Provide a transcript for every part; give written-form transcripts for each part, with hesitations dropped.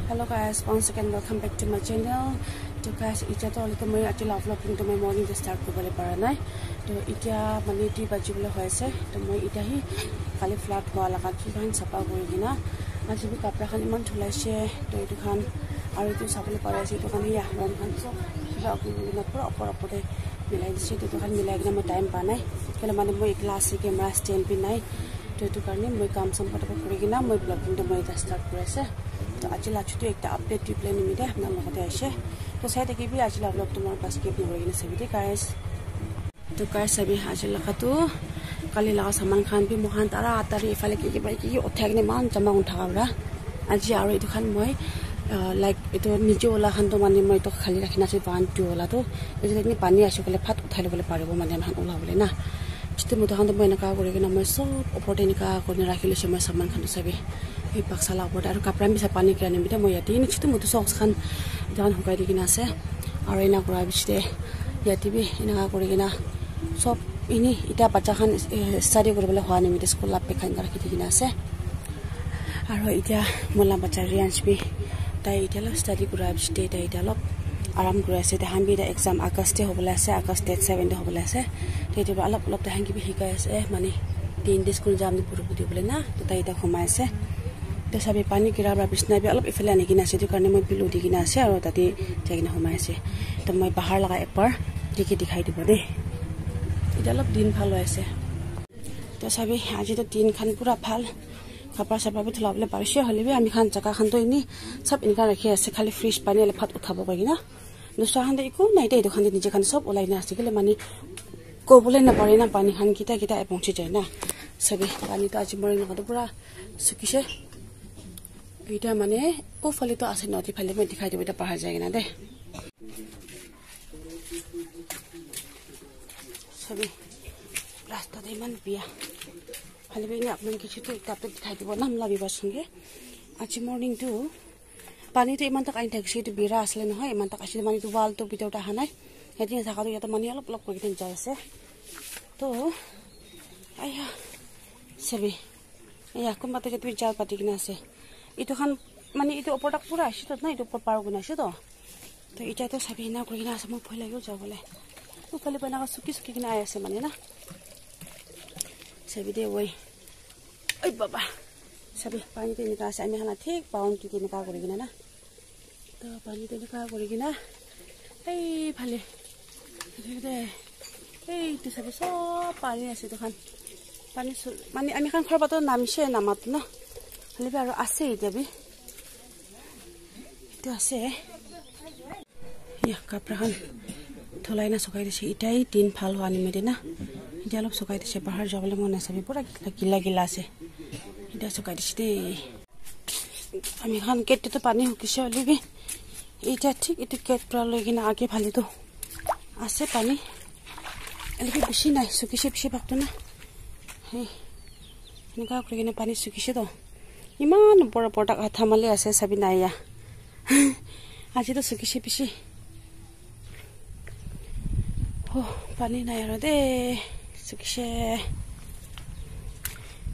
Hello guys, once again welcome back to my channel. So guys, ita to alito moi ati love vlogging to my morning to start ko bole para nai. To ita mani 2 baji bole hoise. To moi ita hi kali flat hoala ka ki kan sapa kori gina. Aji bi kapra khan iman thulaise. To itu khan aru itu sabole para ase to khan ya ram khan so ba ko na pura opor milai dise to khan milai gina mo time pa nai. Kala mane moi class camera stand pi nai. To itu karne moi kam sampata kori gina moi vlogging to moi start korase. तो आज लाचुतो एक update the plan निमिदे हमना लगते आसे तो side के भी आज vlog तुम्हारे पास के भी होगी ना सभी दे गाइस तो गाइस सभी आज लखतो काली ला सामान खान भी मोहन तारा आतारी फाले के बाइक की उठागने मान जमा उठावरा आज आरो इतो खान মই लाइक इतो निजे ओला खान तो माने মই तो खाली राखिना से पान टु ओला तो जति पानी आसो कले फाट उठाइ लबले पारिबो माने हम ओला बोले ना छिते म तो खान तो মই नका करे कि ना মই सब ओपरटे निका करने राखिले से मैं सामान खान सबै এই পাকসালা ওপৰত আৰু কাপৰা মিছা পানী কিনে নিমিতে মই ইয়াতে নিচিতো মতো সক্স খান জান হুকাই দি কিনা আছে আৰু এনা কৰা বিচতে ইয়াতে বি এনা কৰি কিনা সব ইনি ইটা বাচ্চা খান ষ্টাডি কৰিবলৈ হোৱা নিমিতে স্কুল লাপে খান ৰাখি দি কিনা আছে আৰু এতিয়া মোলা বাচ্চা ৰিয়ান্স বি তাই এতিয়া ষ্টাডি কৰা বিচতে তাই এতিয়া অলপ আৰাম কৰি আছে তাহান বি এক্সাম আগষ্টে হ'বলৈ আছে আগষ্ট 7 হ'বলৈ আছে তেতিয়া অলপ অলপ তাহান কি শিকাই আছে মানে 3 ডে স্কুল যাম পুরো দিবলৈ না তো তাই এটা ঘুমাই আছে तो सबै पानी किरा बा बिसना बे अलप इफले आनि किना से तो करने मैं पिलो दि किना से और ताते जागिना हमाय से तो मैं बाहर लगा एक बार दिखे दिखाई दिबो दे इदा अलप दिन ভাল হৈছে तो सबै আজি तो दिन खान पूरा ভাল कपड़ा सपा भी थलाबले पारसे हलिबे आमी खान जका खान तो इनी सब इनका रखि আছে खाली फ्रिज पानी ले फाट उठाबो गइना दुसरा खान इको नाइ दे तो खान निजे खान सब ओलाइना আছে केले माने कोबले न परे ना पानी खान किता किता पहुंची जाय ना सबै पानी तो आज मरिन को पूरा सुकिसे इटा माने ओ फले तो आसे नदी फले में दिखाई देबे त पहाड़ जाएगा ना दे सभी रास्ता दे मन बिया फले बे ने आपन किछु तो एक दिखाई देबो नाम लाबि बसंगे आज मॉर्निंग टू पानी तो इमान तक आइन थाकसे तो बिरा असले न হয় इमान तक आसे माने तो वाल तो बितौटा हानाय हेति थाका तो यात माने अलप अलप करि दिन जायसे तो आया सभी या कोन बात के तु जाल पाटी किना আছে इतो खान माने इतो ऊपर तक पूरा आसी तो ना इतो ऊपर पार गुना से तो इटा तो सबै ना करिना आसे म फैला गयो जाबले तो फले बना सुकी सुकी किना आसे माने ना सबै दे वइ ओइ बाबा सबै पानी ते निका आसे हामी हाना ठीक पाउन कि निका गरिकिना ना तो पानी ते निका गरिकिना ए फले दे ए तो सबै सब पानी आसे तो खान पानी माने हामी खान खरबा तो नामसे नामात ना हले बारो आसे इताबी तो आसे या कपड़ा खान थलाइना सकाइ दिसे इटाई दिन ভাল হোৱা নিমিতে ना इटा अलप सकाइ दिसे बाहर जाबले मन आसे पूरा गिला गिला আছে इटा सकाइ दिसे दे আমি খান কেটে তো পানি হুকিছে হলিবি इटा ठीक इटु केट pra लगिना आगे भाले तो आसे पानी अलबि बेसी নাই सुकिसे बेसी बाक्तो ना हे निका কৰিने पानी सुकिसे तो इमान बड़ बड़ हाथा माले আছে सबै नाया আজি तो सुकिसे पिसी हो पानी নাই र दे सुकिसे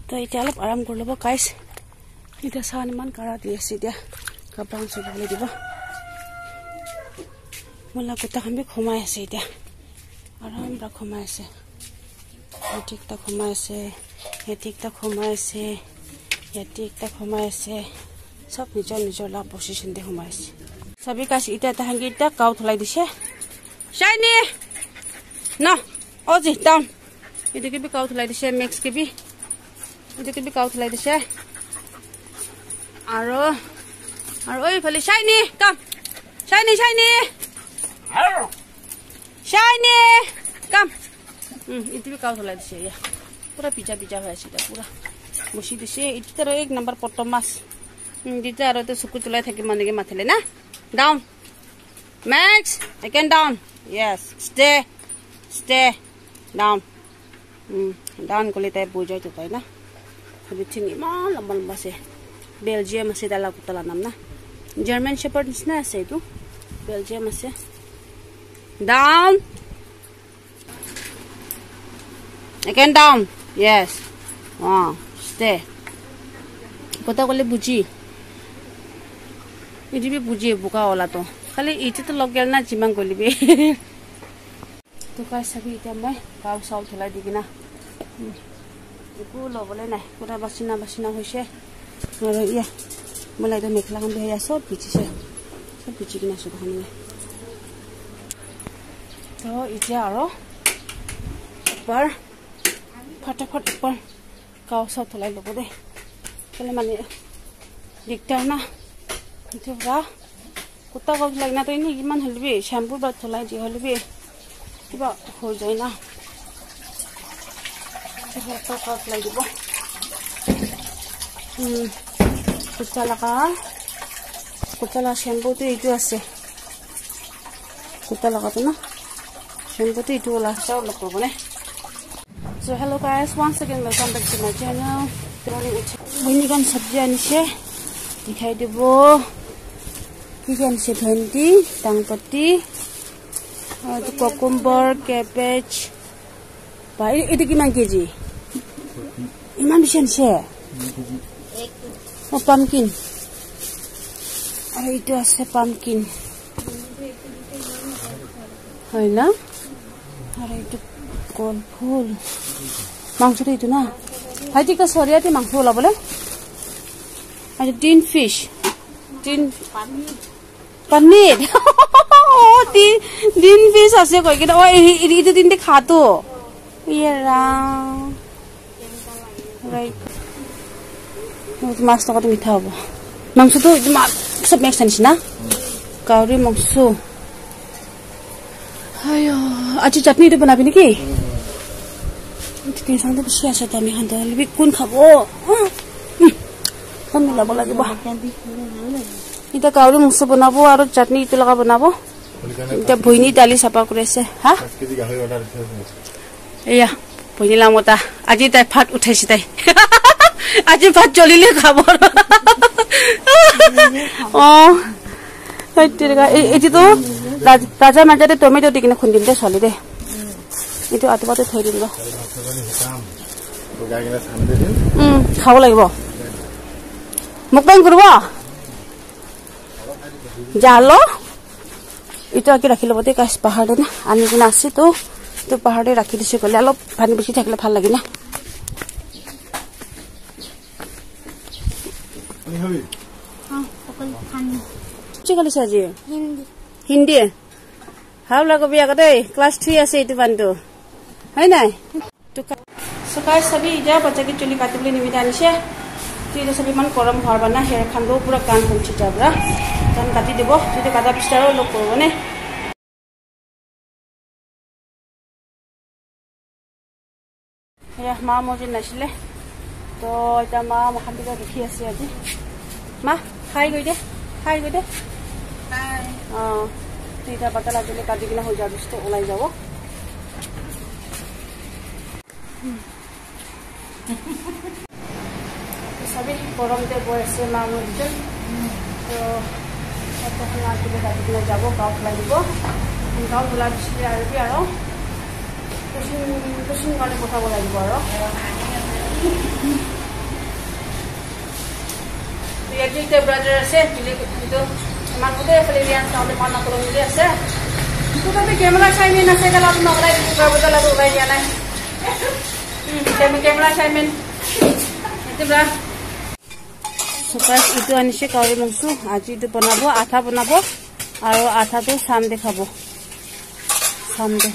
तो इटा अलप आराम कर लबो गाइस इटा सान मान करा दिसे दिया कपड़ा सुबले दिबो मोला कुत्ता हम भी घुमाय আছে इटा आराम रा घुमाय আছে ठीक ता घुमाय আছে ठीक ता घुमाय আছে याते एकटा घुमाय আছে सब निजर निजर ला पोजिशन दे घुमाय আছে सबै कास इटा त हंगे इटा काउ थलाई दिसे शाइनी ना ओजी डाउन इदे के भी काउ थलाई दिसे मैक्स के भी इदे के भी काउ थलाई दिसे आरो ओइ फले शाइनी कम शाइनी शाइनी शाइनी कम इदे भी काउ थलाई दिसे या पूरा पिज्जा पिज्जा होय আছে पूरा मुसी दिसे इतर एक नंबर पट्टो मास दिता आरो तो सुकु तुलाई थाकि मानेगे माथले ना down max again down yes stay down down कोले ताइ बुझाइ तो ताइ ना एभ्रिथिङ इमान लम्बा लम्बा से बेल्जियम से दाला कुतला नाम ना जर्मन शेपर्ड निसना আছে तो बेल्जियम আছে down again down yes stay kota kole buji ইদিবি বুজি বুকা ওলাতো খালি ইটিতো লগ গেল না জিমান গলিবি তো কাই সাবি ইটা মই গাও চাউল থলাই দি কিনা একো লবলে নাই পুরা বাসিনা হৈছে আৰু ইয়া মলাই তো মেখলাখন বেয়া সব পিচিছে সব পিচি কিনা আছো দেখোন তো এতিয়া আৰু একবাৰ ফটাফট একবাৰ গাও চাউল থলাই ল'ব দে কেলে মানে দিগদাৰ না itu ba kuta kau lagi na to ini gimana halbi shampoo ba tholai di halbi kiba ho jai na kiba to kau lagi bo kutala shampoo tu itu ase kutala ka to na shampoo tu itu la sa lo ko bone so hello guys once again welcome back to my channel ini kan sabji anishe dikhai debo Ikan si bhandi, tangpati, cucumber, cabbage. Ba, itu gimana keji? Iman bisa sih? Oh pumpkin. Itu ase pumpkin. Hai na? Ada itu kol full. Mangsa itu na? Hai jika sore itu mangsa lah boleh? Ada tin fish, tin paneer दिन fish আছে কই কি ও ইদি দিন দে খাতো ইয়েরা right মাছ তো কত মিঠা হবে মাংস তো সব মিক্স আনিস না কাউরি মাংস আয়ো আজ চাটনি তো বানাবি নাকি টেনশন তো বেশি আছে তো আমি খান তো লিবি কোন খাবো কোন মিলাব লাগিব এটা কাউরি মুছ বনাবো আৰু চাটনি ইটো লগা বনাবো এটা ভইনি দালি সাপা কৰিছে হা 5 কেজি গাহৰি অৰ্ডাৰ দিছে এয়া ভইনি লামতা আজি তাই ভাত উঠাইছে তাই আজি ভাত চলিলে খাব অ হইতিৰগা এটি তো ৰাজা মাজাতে টমেটো দি কিনে খুন্দিম দে চলি দে এটো আতবাতে থৈ দিম ৰ খাব লাগিব মুকবাং কৰিব জালো itu aki rakhi lobote kas pahar de na ani kina ase to pahar de rakhi dise kole alop pani beshi thakile bhal lagi na ani hobi ha okol khani chikali saji hindi how lagobi agate class 3 ase itu bantu hai nai to sakai sabi ja bacha ki chuli katibli nimida anise itu sabi man koram har bana her khando pura kan kunchi jabra kan kati debo jadi kata pistaro lo korbo ne ya ma moji nasile to eta ma mokhandi ga dekhi ase aji ma khai goi de hai tita patala jele kati kina ho jabi to olai jabo sabi koram de boise ma moji তো তখন আর দিকে গাড়িগুলো যাবো গাও লাগিব গাও গোলা দিছিলে আৰু কি আৰু কুসুম গাড়ি পঠাব লাগিব আৰু ইয়াতে তে ব্রাদার আছে দিলে কিন্তু আমার মতে ফলে রিয়ান সাউন্ড মানা করে মিলে আছে তো তবে ক্যামেরা সাইমেন আছে কাল আপনি ওলাই বদলা লাগো ওলাই দিয়া নাই ক্যামেরা সাইমেন এতে bra Supas itu anishe kauri mangsu aji itu banabo atha banabo aro atha to samde khabo samde